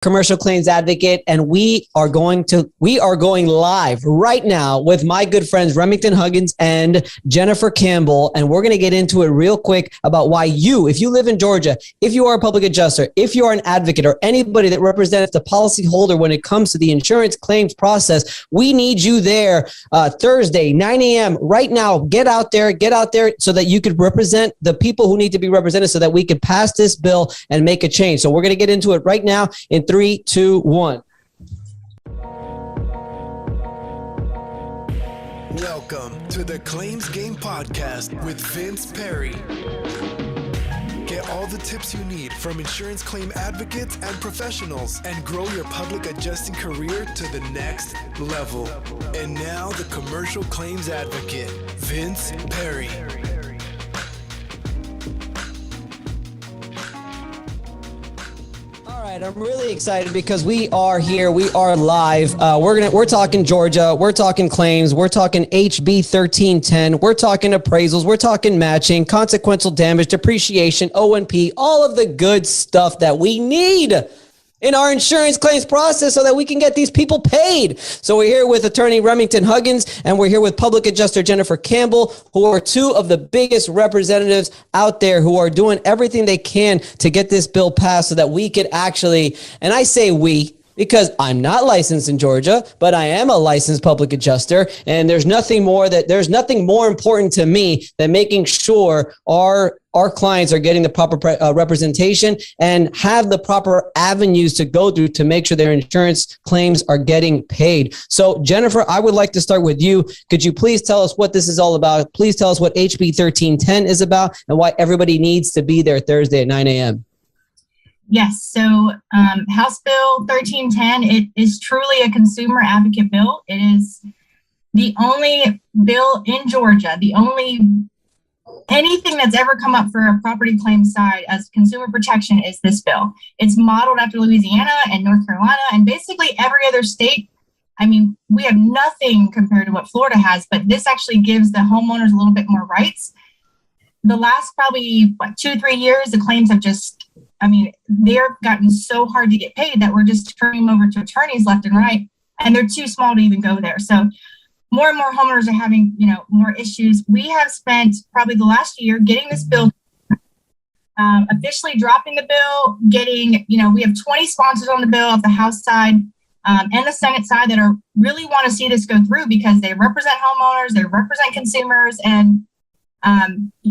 commercial claims advocate, and we are going live right now with my good friends Remington, Huggins, and Jennifer Campbell, and we're going to get into it real quick about why if you live in Georgia, if you are a public adjuster, if you are an advocate, or anybody that represents the policyholder when it comes to the insurance claims process, we need you there Thursday, 9 a.m. right now. Get out there so that you could represent the people who need to be represented so that we could pass this bill and make a change. So we're going to get into it right now in 3, 2, 1. Welcome to the Claims Game Podcast with Vince Perry. Get all the tips you need from insurance claim advocates and professionals and grow your public adjusting career to the next level. And now the commercial claims advocate, Vince Perry. All right, I'm really excited because we are here. We are live. We're talking Georgia. We're talking claims. We're talking HB1310. We're talking appraisals. We're talking matching, consequential damage, depreciation, O&P, all of the good stuff that we need in our insurance claims process so that we can get these people paid. So we're here with attorney Remington Huggins, and we're here with public adjuster Jennifer Campbell, who are two of the biggest representatives out there who are doing everything they can to get this bill passed so that we could actually, and I say we, because I'm not licensed in Georgia, but I am a licensed public adjuster, and there's nothing more important to me than making sure our clients are getting the proper representation and have the proper avenues to go through to make sure their insurance claims are getting paid. So, Jennifer, I would like to start with you. Could you please tell us what this is all about? Please tell us what HB 1310 is about and why everybody needs to be there Thursday at 9 a.m. Yes. So House Bill 1310, it is truly a consumer advocate bill. It is the only bill in Georgia, anything that's ever come up for a property claim side as consumer protection is this bill. It's modeled after Louisiana and North Carolina and basically every other state. I mean, we have nothing compared to what Florida has, but this actually gives the homeowners a little bit more rights. The last probably 2-3 years, the claims have they're gotten so hard to get paid that we're just turning them over to attorneys left and right, and they're too small to even go there. So more and more homeowners are having, more issues. We have spent probably the last year getting this bill, officially dropping the bill, we have 20 sponsors on the bill of the House side and the Senate side that really want to see this go through because they represent homeowners, they represent consumers, and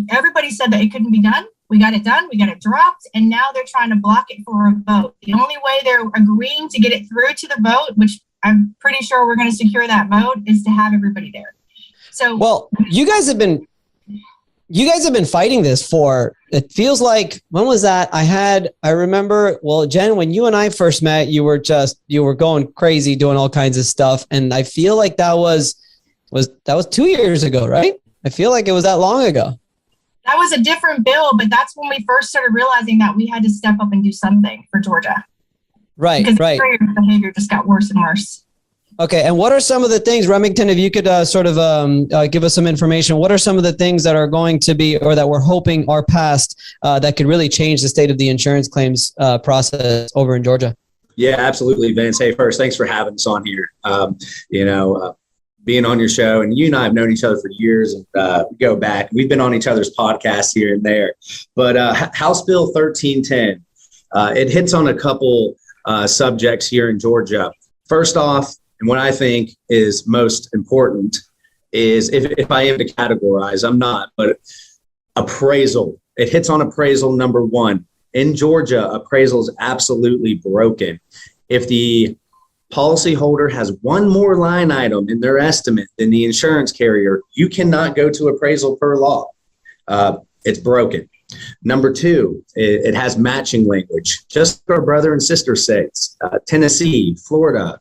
everybody said that it couldn't be done. We got it done. We got it dropped. And now they're trying to block it for a vote. The only way they're agreeing to get it through to the vote, which I'm pretty sure we're going to secure that vote, is to have everybody there. So, well, you guys have been fighting this for, it feels like, when was that? I remember, Jen, when you and I first met, you were going crazy doing all kinds of stuff. And I feel like that was 2 years ago, right? I feel like it was that long ago. That was a different bill, but that's when we first started realizing that we had to step up and do something for Georgia. Right, because right. Because behavior just got worse and worse. Okay, and what are some of the things, Remington, if you could give us some information, what are some of the things that are going to be, or that we're hoping are passed, that could really change the state of the insurance claims process over in Georgia? Yeah, absolutely, Vince. Hey, first, thanks for having us on here. Being on your show, and you and I have known each other for years, and go back. We've been on each other's podcasts here and there. But House Bill 1310, it hits on a couple subjects here in Georgia. First off, and what I think is most important is, if I am to categorize, I'm not, but appraisal. It hits on appraisal number one. In Georgia, appraisal is absolutely broken. If the policyholder has one more line item in their estimate than the insurance carrier, you cannot go to appraisal per law. It's broken. Number two, it has matching language, just for brother and sister states. Tennessee, Florida,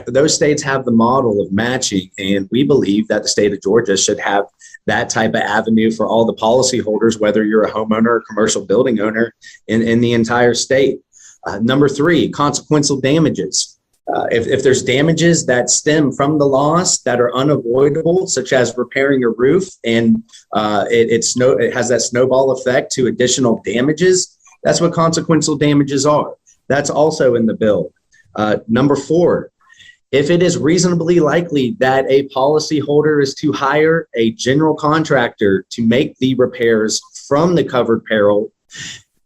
those states have the model of matching, and we believe that the state of Georgia should have that type of avenue for all the policyholders, whether you're a homeowner or commercial building owner in the entire state. Number three, consequential damages. If there's damages that stem from the loss that are unavoidable, such as repairing a roof, and it has that snowball effect to additional damages, that's what consequential damages are. That's also in the bill. Number 4, if it is reasonably likely that a policyholder is to hire a general contractor to make the repairs from the covered peril,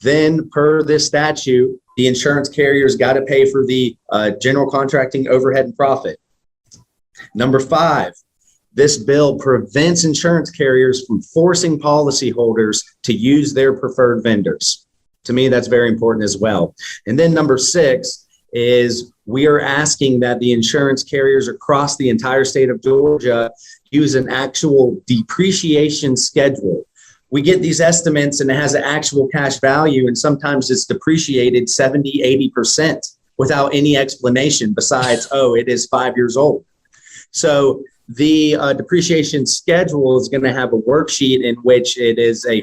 then per this statute, the insurance carrier's got to pay for the general contracting overhead and profit. Number 5, this bill prevents insurance carriers from forcing policyholders to use their preferred vendors. To me, that's very important as well. And then number 6 is we are asking that the insurance carriers across the entire state of Georgia use an actual depreciation schedule. We get these estimates and it has an actual cash value, and sometimes it's depreciated 70, 80% without any explanation besides, oh, it is 5 years old. So the depreciation schedule is going to have a worksheet in which it is a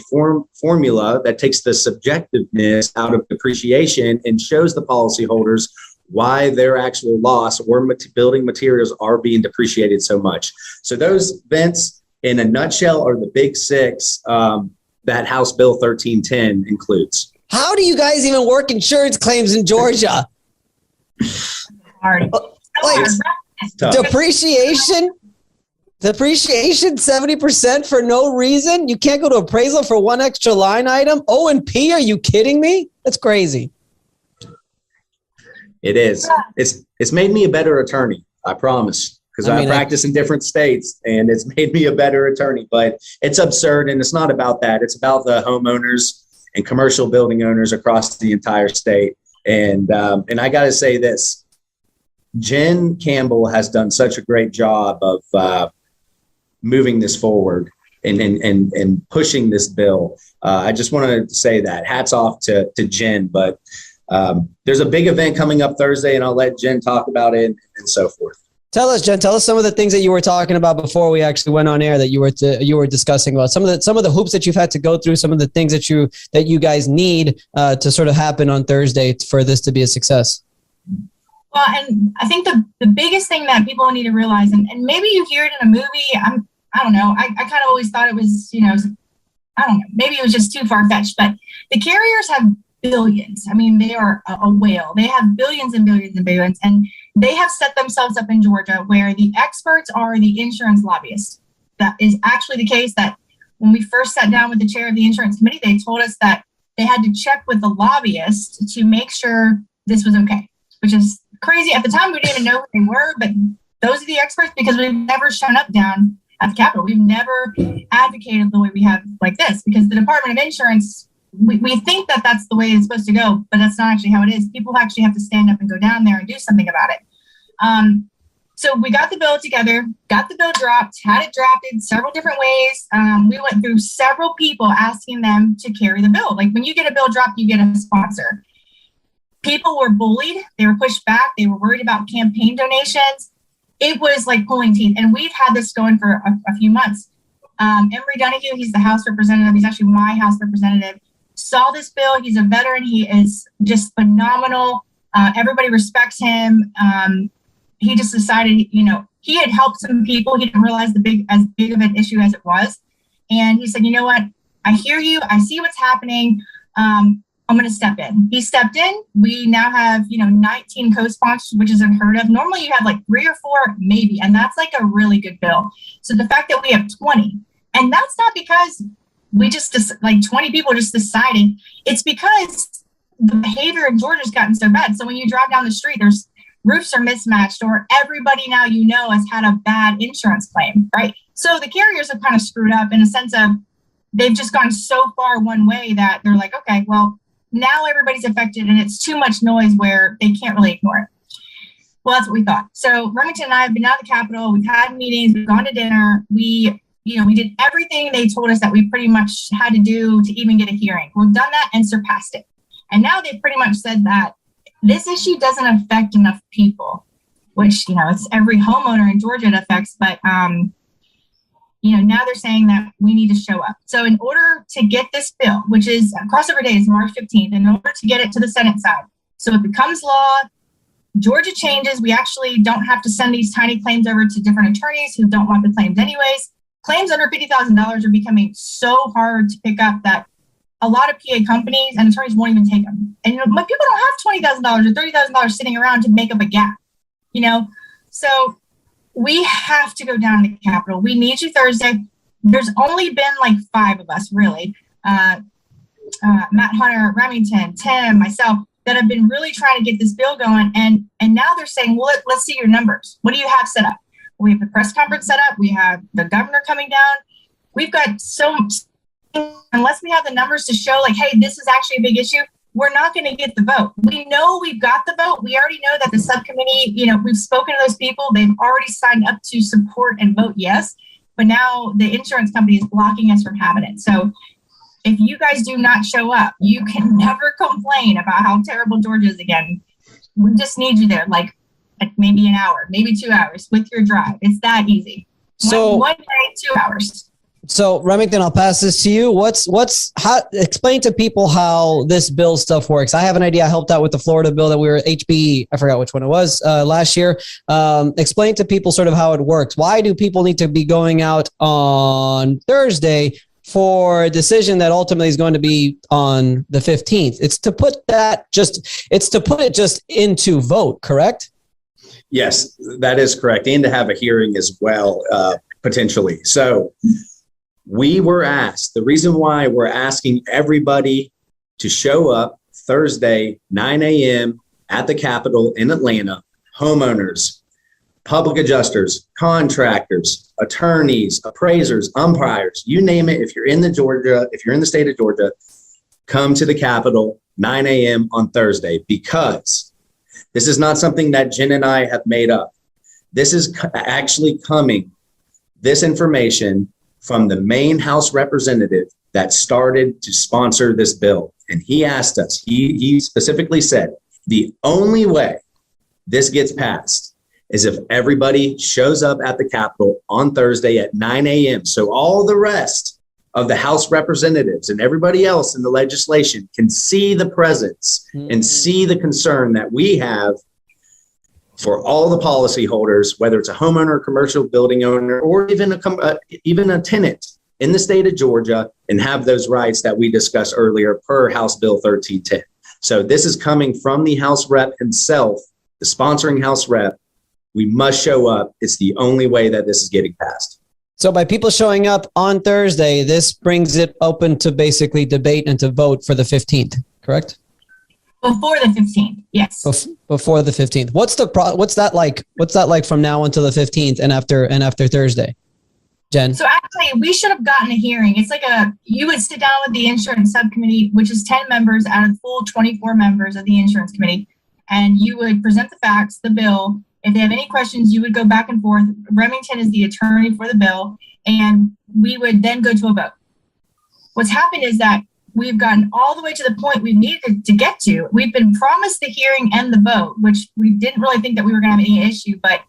formula that takes the subjectiveness out of depreciation and shows the policyholders why their actual loss or building materials are being depreciated so much. So those events in a nutshell are the big 6 that House Bill 1310 includes. How do you guys even work insurance claims in Georgia? Hard. Like, depreciation 70% for no reason? You can't go to appraisal for one extra line item? O&P, are you kidding me? That's crazy. It is. It's made me a better attorney, I promise, because I practice in different states and it's made me a better attorney. But it's absurd, and it's not about that. It's about the homeowners and commercial building owners across the entire state. And I got to say this, Jenn Campbell has done such a great job of moving this forward and pushing this bill. I just want to say that hats off to Jenn, but there's a big event coming up Thursday, and I'll let Jenn talk about it and so forth. Tell us, Jenn, tell us some of the things that you were talking about before we actually went on air that you were discussing about some of the hoops that you've had to go through, some of the things that you guys need to sort of happen on Thursday for this to be a success. Well, and I think the biggest thing that people need to realize, and maybe you hear it in a movie, I don't know. I kind of always thought it was, I don't know, maybe it was just too far-fetched, but the carriers have billions. I mean, they are a whale. They have billions and billions and billions, and they have set themselves up in Georgia where the experts are the insurance lobbyists. That is actually the case. That when we first sat down with the chair of the insurance committee, they told us that they had to check with the lobbyists to make sure this was okay, which is crazy. At the time, we didn't even know who they were, but those are the experts because we've never shown up down at the Capitol. We've never advocated the way we have like this because the Department of Insurance, we think that that's the way it's supposed to go, but that's not actually how it is. People actually have to stand up and go down there and do something about it. So we got the bill together, got the bill dropped, had it drafted several different ways. We went through several people asking them to carry the bill. Like when you get a bill dropped, you get a sponsor. People were bullied. They were pushed back. They were worried about campaign donations. It was like pulling teeth. And we've had this going for a few months. Emory Donahue, he's the House representative. He's actually my House representative. Saw this bill. He's a veteran. He is just phenomenal. Everybody respects him. He just decided, he had helped some people. He didn't realize as big of an issue as it was. And he said, you know what? I hear you. I see what's happening. I'm going to step in. He stepped in. We now have, 19 co-sponsors, which is unheard of. Normally you have like 3 or 4, maybe. And that's like a really good bill. So the fact that we have 20, and that's not because we just 20 people just deciding. It's because the behavior in Georgia has gotten so bad. So when you drive down the street, there's roofs are mismatched, or everybody now has had a bad insurance claim, right? So the carriers have kind of screwed up in a sense of they've just gone so far one way that they're like, okay, well, now everybody's affected and it's too much noise where they can't really ignore it. Well, that's what we thought. So Remington and I have been out at the Capitol. We've had meetings. We've gone to dinner. We did everything they told us that we pretty much had to do to even get a hearing. We've done that and surpassed it. And now they've pretty much said that this issue doesn't affect enough people, which, it's every homeowner in Georgia it affects. But, now they're saying that we need to show up. So in order to get this bill, which is crossover day is March 15th, in order to get it to the Senate side, so it becomes law, Georgia changes. We actually don't have to send these tiny claims over to different attorneys who don't want the claims anyways. Claims under $50,000 are becoming so hard to pick up that a lot of PA companies and attorneys won't even take them. And but people don't have $20,000 or $30,000 sitting around to make up a gap, So we have to go down to the Capitol. We need you Thursday. There's only been like 5 of us, really. Matt Hunter, Remington, Tim, myself, that have been really trying to get this bill going. And now they're saying, well, let's see your numbers. What do you have set up? We have the press conference set up. We have the governor coming down. We've got unless we have the numbers to show like, hey, this is actually a big issue, we're not going to get the vote. We know we've got the vote. We already know that the subcommittee, we've spoken to those people. They've already signed up to support and vote yes. But now the insurance company is blocking us from having it. So if you guys do not show up, you can never complain about how terrible Georgia is again. We just need you there, like maybe an hour, maybe 2 hours with your drive. It's that easy. So one day, 2 hours. So Remington, I'll pass this to you. Explain to people how this bill stuff works. I have an idea. I helped out with the Florida bill that we were HB, I forgot which one it was, last year. Explain to people sort of how it works. Why do people need to be going out on Thursday for a decision that ultimately is going to be on the 15th? It's to put it just into vote, correct? Yes, that is correct. And to have a hearing as well, potentially. So we were asked, the reason why we're asking everybody to show up Thursday, 9 a.m. at the Capitol in Atlanta, homeowners, public adjusters, contractors, attorneys, appraisers, umpires, you name it. If you're in the state of Georgia, come to the Capitol 9 a.m. on Thursday, because this is not something that Jenn and I have made up. This is actually coming, this information, from the main House representative that started to sponsor this bill. And he asked us, he specifically said, the only way this gets passed is if everybody shows up at the Capitol on Thursday at 9 a.m. So all the rest of the House representatives and everybody else in the legislation can see the presence and see the concern that we have for all the policyholders, whether it's a homeowner, commercial building owner, or even a tenant in the state of Georgia, and have those rights that we discussed earlier per House Bill 1310. So this is coming from the House rep himself, the sponsoring House rep. We must show up. It's the only way that this is getting passed. So by people showing up on Thursday, this brings it open to basically debate and to vote for the 15th, correct? Before the 15th, yes. Before the 15th. What's that like? What's that like from now until the 15th and after Thursday? Jenn? So actually, we should have gotten a hearing. It's like you would sit down with the insurance subcommittee, which is 10 members out of the full 24 members of the insurance committee, and you would present the facts, the bill. If they have any questions, you would go back and forth. Remington is the attorney for the bill, and we would then go to a vote. What's happened is that we've gotten all the way to the point we needed to get to. We've been promised the hearing and the vote, which we didn't really think that we were going to have any issue. But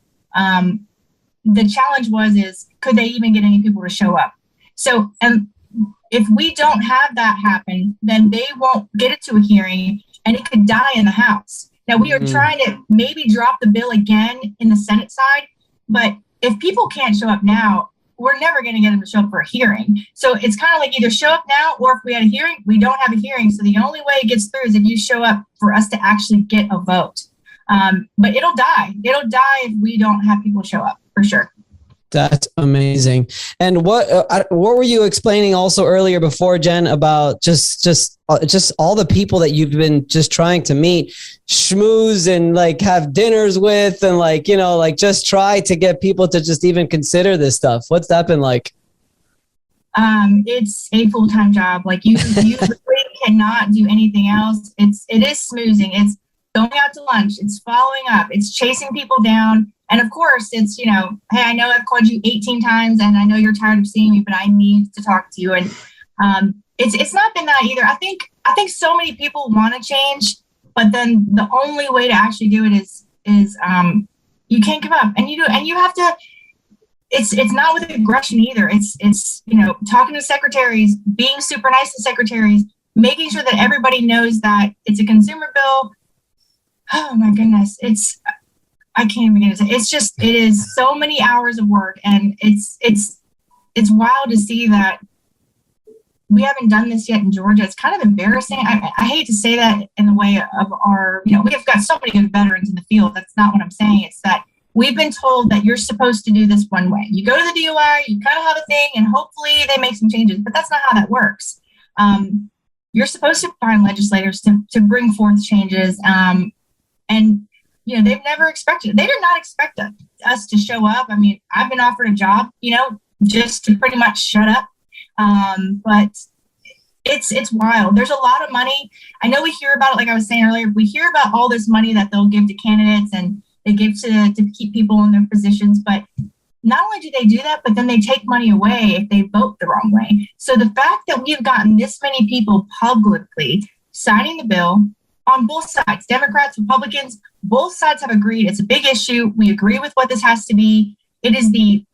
the challenge is, could they even get any people to show up? So if we don't have that happen, then they won't get it to a hearing, and it could die in the House. Now, we are trying to maybe drop the bill again in the Senate side, but if people can't show up now, we're never going to get them to show up for a hearing. So it's kind of like either show up now, or if we had a hearing, we don't have a hearing. So the only way it gets through is if you show up for us to actually get a vote. But it'll die. It'll die if we don't have people show up, for sure. That's amazing. And what were you explaining also earlier before, Jenn, about just all the people that you've been just trying to meet, schmooze and like have dinners with, and like, just try to get people to just even consider this stuff? What's that been like? It's a full-time job. Like you really cannot do anything else. It is smoozing. It's going out to lunch. It's following up. It's chasing people down. And of course, it's, hey, I know I've called you 18 times and I know you're tired of seeing me, but I need to talk to you. And it's not been that either. I think so many people want to change, but then the only way to actually do it is you can't give up. And you have to, it's not with aggression either. It's talking to secretaries, being super nice to secretaries, making sure that everybody knows that it's a consumer bill. Oh my goodness. I can't even get it. It is so many hours of work, and it's wild to see that we haven't done this yet in Georgia. It's kind of embarrassing. I hate to say that in the way of our, we have got so many good veterans in the field. That's not what I'm saying. It's that we've been told that you're supposed to do this one way. You go to the DOI, you kind of have a thing, and hopefully they make some changes, but that's not how that works. You're supposed to find legislators to bring forth changes. And they've never expected, they did not expect us to show up. I mean, I've been offered a job, just to pretty much shut up. But it's wild. There's a lot of money. I know we hear about it, like I was saying earlier, we hear about all this money that they'll give to candidates and they give to keep people in their positions. But not only do they do that, but then they take money away if they vote the wrong way. So the fact that we've gotten this many people publicly signing the bill on both sides, Democrats, Republicans, both sides have agreed it's a big issue. We agree with what this has to be. It is we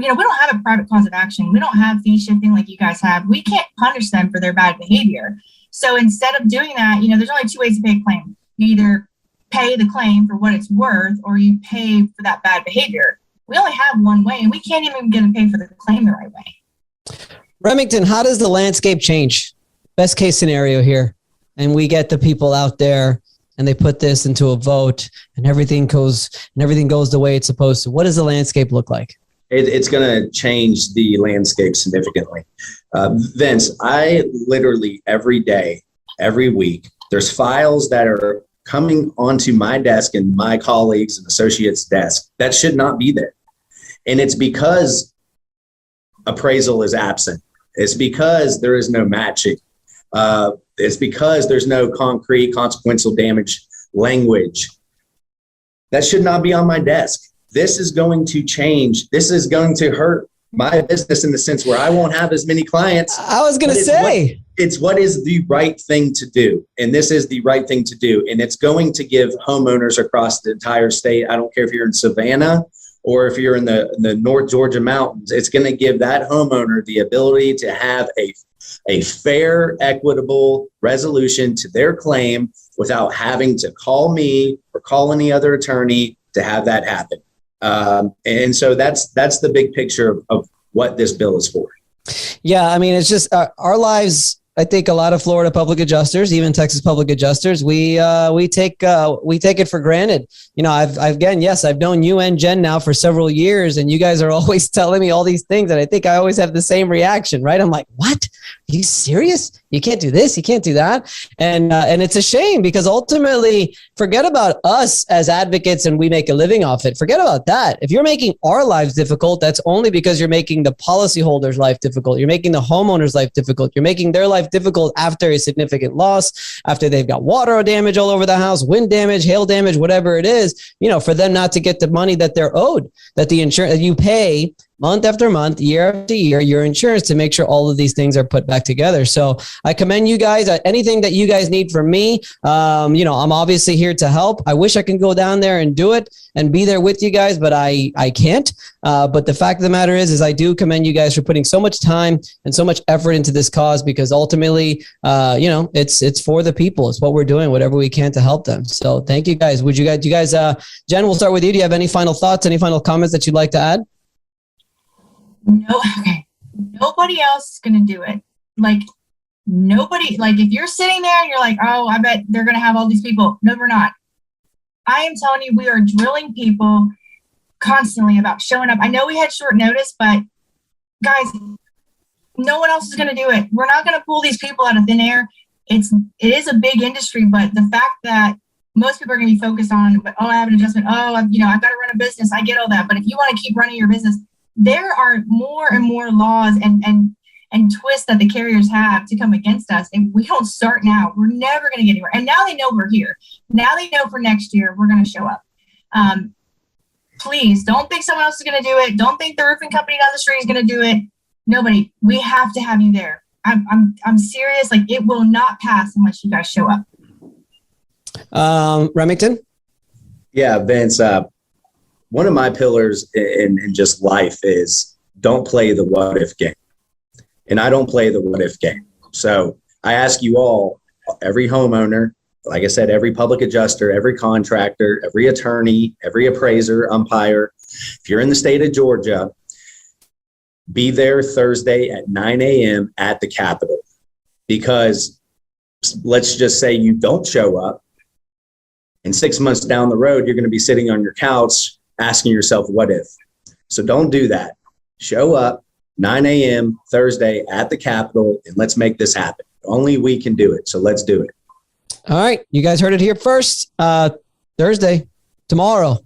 don't have a private cause of action. We don't have fee shifting like you guys have. We can't punish them for their bad behavior. So instead of doing that, there's only two ways to pay a claim. You either pay the claim for what it's worth or you pay for that bad behavior. We only have one way, and we can't even get to pay for the claim the right way. Remington, how does the landscape change? Best case scenario here. And we get the people out there and they put this into a vote and everything goes the way it's supposed to. What does the landscape look like? It's going to change the landscape significantly. Vince, I literally every day, every week, there's files that are coming onto my desk and my colleagues and associates' desk that should not be there. And it's because appraisal is absent. It's because there is no matching. It's because there's no concrete consequential damage language. That should not be on my desk. This is going to change. This is going to hurt my business in the sense where I won't have as many clients. I was going to say. It's what is the right thing to do. And this is the right thing to do. And it's going to give homeowners across the entire state, I don't care if you're in Savannah or if you're in the North Georgia mountains, it's going to give that homeowner the ability to have a fair, equitable resolution to their claim without having to call me or call any other attorney to have that happen. And so that's the big picture of what this bill is for. Yeah, I mean, it's just our lives. I think a lot of Florida public adjusters, even Texas public adjusters, we take it for granted. I've known you and Jenn now for several years, and you guys are always telling me all these things, and I think I always have the same reaction, right? I'm like, what? Are you serious? You can't do this. You can't do that. And it's a shame because ultimately, forget about us as advocates and we make a living off it. Forget about that. If you're making our lives difficult, that's only because you're making the policyholders' life difficult. You're making the homeowners' life difficult. You're making their life difficult after a significant loss, after they've got water damage all over the house, wind damage, hail damage, whatever it is, for them not to get the money that they're owed, that the insurance that you pay month after month, year after year, your insurance to make sure all of these things are put back together. So I commend you guys. Anything that you guys need from me, I'm obviously here to help. I wish I could go down there and do it and be there with you guys, but I can't. But the fact of the matter is I do commend you guys for putting so much time and so much effort into this cause because ultimately, it's for the people. It's what we're doing, whatever we can to help them. So thank you guys. Jenn, we'll start with you. Do you have any final thoughts, any final comments that you'd like to add? No, okay. Nobody else is going to do it. Nobody, if you're sitting there and you're like, oh, I bet they're going to have all these people. No, we're not. I am telling you, we are drilling people constantly about showing up. I know we had short notice, but guys, no one else is going to do it. We're not going to pull these people out of thin air. It is a big industry, but the fact that most people are going to be focused on, oh, I have an adjustment. Oh, I've got to run a business. I get all that. But if you want to keep running your business, there are more and more laws and twists that the carriers have to come against us. And we don't start now. We're never going to get anywhere. And now they know we're here. Now they know for next year, we're going to show up. Please don't think someone else is going to do it. Don't think the roofing company down the street is going to do it. Nobody. We have to have you there. I'm serious. It will not pass unless you guys show up. Remington? Yeah, Vince, one of my pillars in just life is don't play the what if game. And I don't play the what if game. So I ask you all, every homeowner, like I said, every public adjuster, every contractor, every attorney, every appraiser, umpire, if you're in the state of Georgia, be there Thursday at 9 a.m. at the Capitol, because let's just say you don't show up, and 6 months down the road, you're going to be sitting on your couch asking yourself, what if? So don't do that. Show up 9 a.m. Thursday at the Capitol, and let's make this happen. Only we can do it. So let's do it. All right. You guys heard it here first. Thursday, tomorrow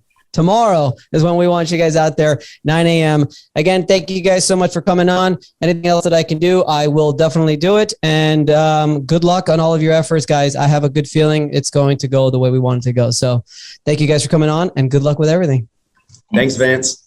is when we want you guys out there, 9 a.m. Again, thank you guys so much for coming on. Anything else that I can do, I will definitely do it. And good luck on all of your efforts, guys. I have a good feeling it's going to go the way we want it to go. So thank you guys for coming on, and good luck with everything. Thanks, Vince.